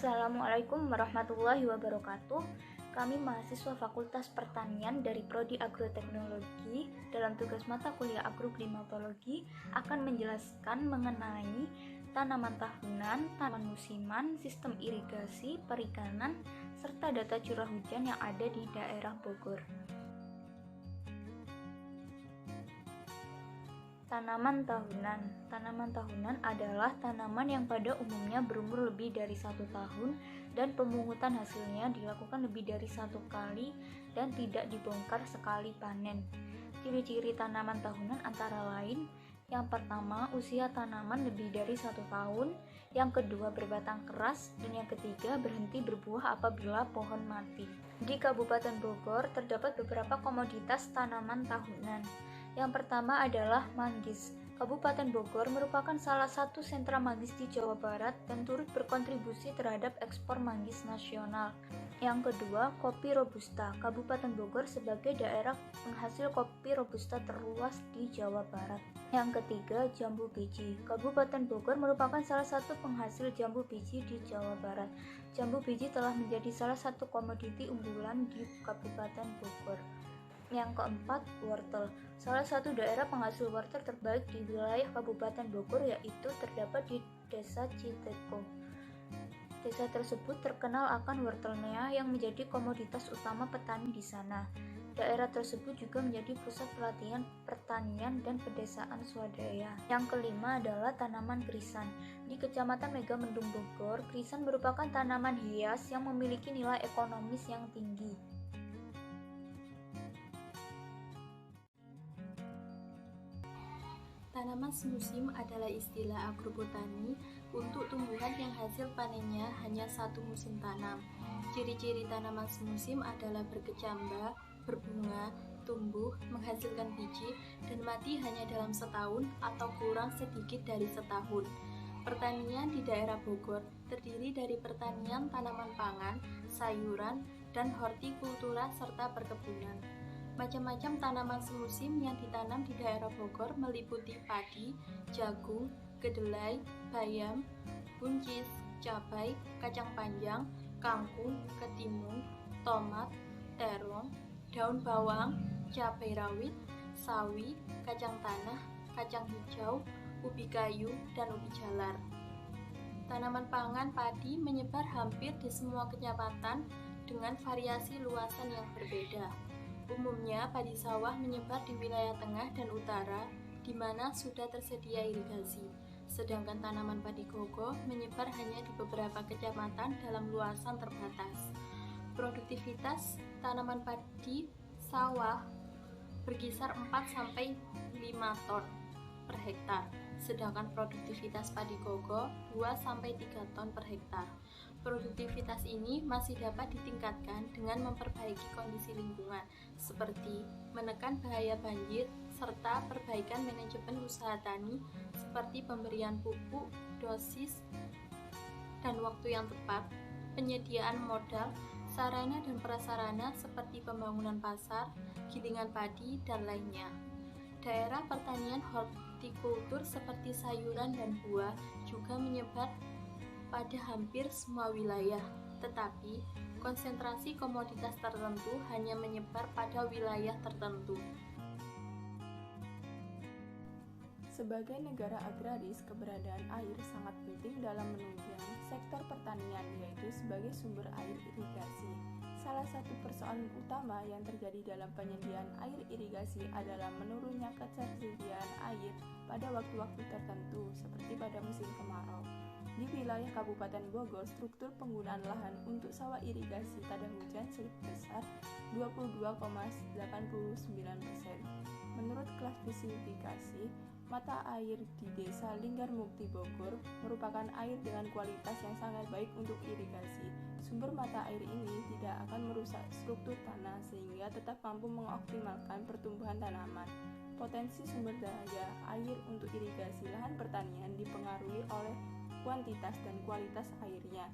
Assalamualaikum warahmatullahi wabarakatuh. Kami mahasiswa Fakultas Pertanian dari Prodi Agroteknologi dalam tugas mata kuliah agroklimatologi akan menjelaskan mengenai tanaman tahunan, tanaman musiman, sistem irigasi, perikanan, serta data curah hujan yang ada di daerah Bogor. Tanaman tahunan. Tanaman tahunan adalah tanaman yang pada umumnya berumur lebih dari 1 tahun dan pemungutan hasilnya dilakukan lebih dari 1 kali dan tidak dibongkar sekali panen. Ciri-ciri tanaman tahunan antara lain: yang pertama, usia tanaman lebih dari 1 tahun, yang kedua, berbatang keras, dan yang ketiga, berhenti berbuah apabila pohon mati. Di Kabupaten Bogor terdapat beberapa komoditas tanaman tahunan. Yang pertama adalah manggis. Kabupaten Bogor merupakan salah satu sentra manggis di Jawa Barat dan turut berkontribusi terhadap ekspor manggis nasional. Yang kedua, kopi robusta. Kabupaten Bogor sebagai daerah penghasil kopi robusta terluas di Jawa Barat. Yang ketiga, jambu biji. Kabupaten Bogor merupakan salah satu penghasil jambu biji di Jawa Barat. Jambu biji telah menjadi salah satu komoditi unggulan di Kabupaten Bogor. Yang keempat, wortel. Salah satu daerah penghasil wortel terbaik di wilayah Kabupaten Bogor yaitu terdapat di Desa Citeko. Desa tersebut terkenal akan wortelnya yang menjadi komoditas utama petani di sana. Daerah tersebut juga menjadi pusat pelatihan pertanian dan pedesaan swadaya. Yang kelima adalah tanaman krisan. Di Kecamatan Megamendung Bogor, krisan merupakan tanaman hias yang memiliki nilai ekonomis yang tinggi. Tanaman semusim adalah istilah agrobotani untuk tumbuhan yang hasil panennya hanya satu musim tanam. Ciri-ciri tanaman semusim adalah berkecambah, berbunga, tumbuh, menghasilkan biji, dan mati hanya dalam setahun atau kurang sedikit dari setahun. Pertanian di daerah Bogor terdiri dari pertanian tanaman pangan, sayuran, dan hortikultura serta perkebunan. Macam-macam tanaman semusim yang ditanam di daerah Bogor meliputi padi, jagung, kedelai, bayam, buncis, cabai, kacang panjang, kangkung, ketimun, tomat, terong, daun bawang, cabai rawit, sawi, kacang tanah, kacang hijau, ubi kayu, dan ubi jalar. Tanaman pangan padi menyebar hampir di semua kecamatan dengan variasi luasan yang berbeda. Umumnya, padi sawah menyebar di wilayah tengah dan utara, di mana sudah tersedia irigasi. Sedangkan tanaman padi koko menyebar hanya di beberapa kecamatan dalam luasan terbatas. Produktivitas tanaman padi sawah berkisar 4-5 ton per hektar, sedangkan produktivitas padi koko 2-3 ton per hektar. Produktivitas ini masih dapat ditingkatkan dengan memperbaiki kondisi lingkungan, seperti menekan bahaya banjir, serta perbaikan manajemen usaha tani, seperti pemberian pupuk, dosis, dan waktu yang tepat, penyediaan modal, sarana dan prasarana seperti pembangunan pasar, gilingan padi, dan lainnya. Daerah pertanian hortikultur seperti sayuran dan buah juga menyebar pada hampir semua wilayah, tetapi konsentrasi komoditas tertentu hanya menyebar pada wilayah tertentu. Sebagai negara agraris, keberadaan air sangat penting dalam menunjang sektor pertanian, yaitu sebagai sumber air irigasi. Salah satu persoalan utama yang terjadi dalam penyediaan air irigasi adalah menurunnya ketersediaan air pada waktu-waktu tertentu, seperti pada musim kemarau. Di wilayah Kabupaten Bogor, struktur penggunaan lahan untuk sawah irigasi tada hujan sebesar 22,89%. Menurut klasifikasi, mata air di Desa Linggarmukti Bogor merupakan air dengan kualitas yang sangat baik untuk irigasi. Sumber mata air ini tidak akan merusak struktur tanah sehingga tetap mampu mengoptimalkan pertumbuhan tanaman. Potensi sumber daya air untuk irigasi lahan pertanian dipengaruhi oleh kuantitas dan kualitas airnya,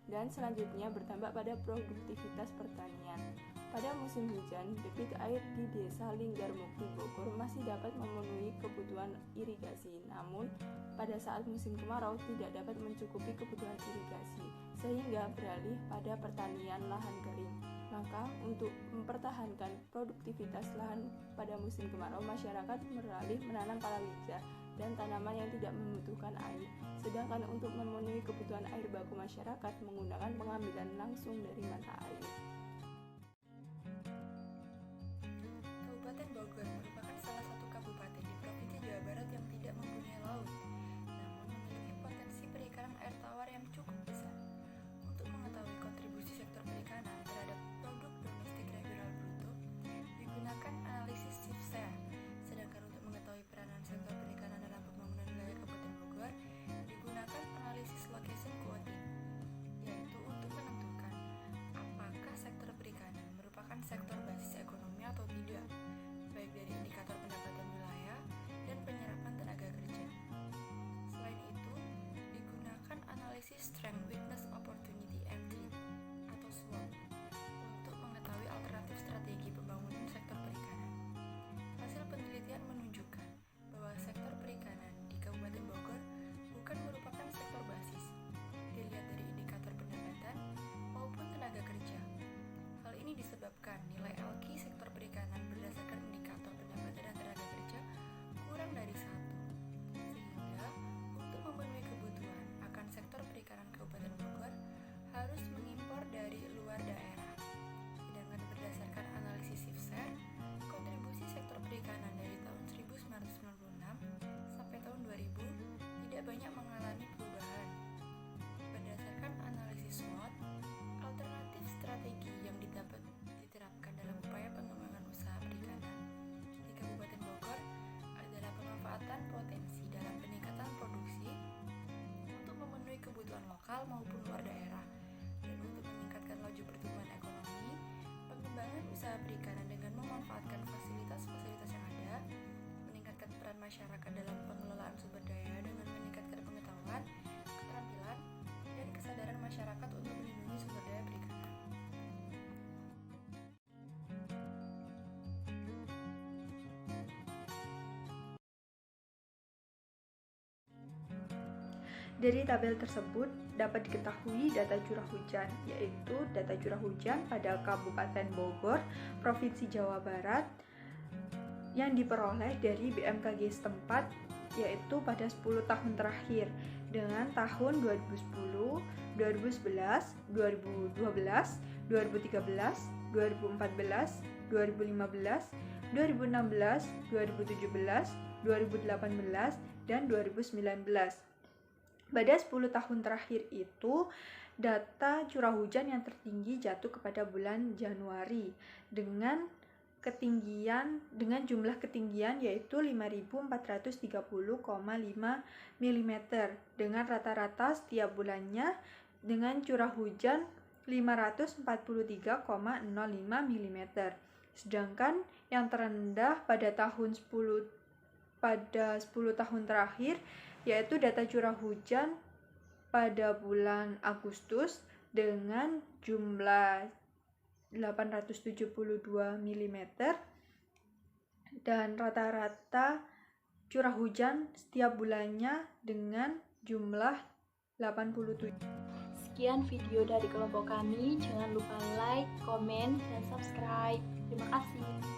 dan selanjutnya berdampak pada produktivitas pertanian. Pada musim hujan, debit air di Desa Linggarmukti Bogor masih dapat dapat memenuhi kebutuhan irigasi, namun pada saat musim kemarau tidak dapat mencukupi kebutuhan irigasi, sehingga beralih pada pertanian lahan kering. Maka untuk mempertahankan produktivitas lahan pada musim kemarau, masyarakat beralih menanam palawija dan tanaman yang tidak membutuhkan air. Sedangkan untuk memenuhi kebutuhan air baku, masyarakat menggunakan pengambilan langsung dari mata air. Kabupaten Bogor merupakan salah satu kabupaten di Provinsi Jawa Barat yang tidak mempunyai laut, namun memiliki potensi perikanan air tawar yang cukup besar. Untuk mengetahui kontribusi sektor perikanan terhadap produk domestik regional bruto, digunakan analisis SIFSEA. Sedangkan untuk mengetahui peranan sektor perikanan dalam pembangunan wilayah Kabupaten Bogor, digunakan analisis location quoting, yaitu untuk menentukan apakah sektor perikanan merupakan sektor basis ekonomi atau tidak, baik dari indikator pendapatan wilayah dan penyerapan tenaga kerja. Selain itu, digunakan analisis Strength, Weakness, Opportunity, and Threat atau SWOT untuk mengetahui alternatif strategi pembangunan sektor perikanan. Hasil penelitian menunjukkan bahwa sektor perikanan di Kabupaten Bogor bukan merupakan sektor basis, dilihat dari indikator pendapatan maupun tenaga kerja. Hal ini disebabkan nilai ALKI sektor perikanan berdasarkan indikator pendapatan dan tenaga kerja kurang dari 1, sehingga untuk memenuhi kebutuhan akan sektor perikanan Kabupaten Bogor harus mengimpor dari luar daerah. Sedangkan berdasarkan analisis SIFSER, kontribusi sektor perikanan dari tahun 1996 sampai tahun 2000 tidak banyak mengalami perubahan. Berdasarkan analisis SWOT, alternatif strategi yang diterapkan dalam upaya pengembangan usaha perikanan di Kabupaten Bogor adalah pemanfaatan potensi dalam peningkatan produksi untuk memenuhi kebutuhan lokal maupun luar daerah, dan untuk meningkatkan laju pertumbuhan ekonomi, pengembangan usaha perikanan dengan memanfaatkan fasilitas-fasilitas yang ada, meningkatkan peran masyarakat dalam pengelolaan sumber daya dengan meningkatkan pengetahuan, keterampilan, dan kesadaran masyarakat untuk melindungi sumber daya perikanan. Dari tabel tersebut dapat diketahui data curah hujan, yaitu data curah hujan pada Kabupaten Bogor, Provinsi Jawa Barat yang diperoleh dari BMKG setempat, yaitu pada 10 tahun terakhir dengan tahun 2010, 2011, 2012, 2013, 2014, 2015, 2016, 2017, 2018, dan 2019. Pada 10 tahun terakhir itu, data curah hujan yang tertinggi jatuh kepada bulan Januari dengan jumlah ketinggian yaitu 5.430,5 mm dengan rata-rata setiap bulannya dengan curah hujan 543,05 mm. Sedangkan yang terendah pada 10 tahun terakhir yaitu data curah hujan pada bulan Agustus dengan jumlah 872 mm dan rata-rata curah hujan setiap bulannya dengan jumlah 87. Sekian video dari kelompok kami. Jangan lupa like, komen, dan subscribe. Terima kasih.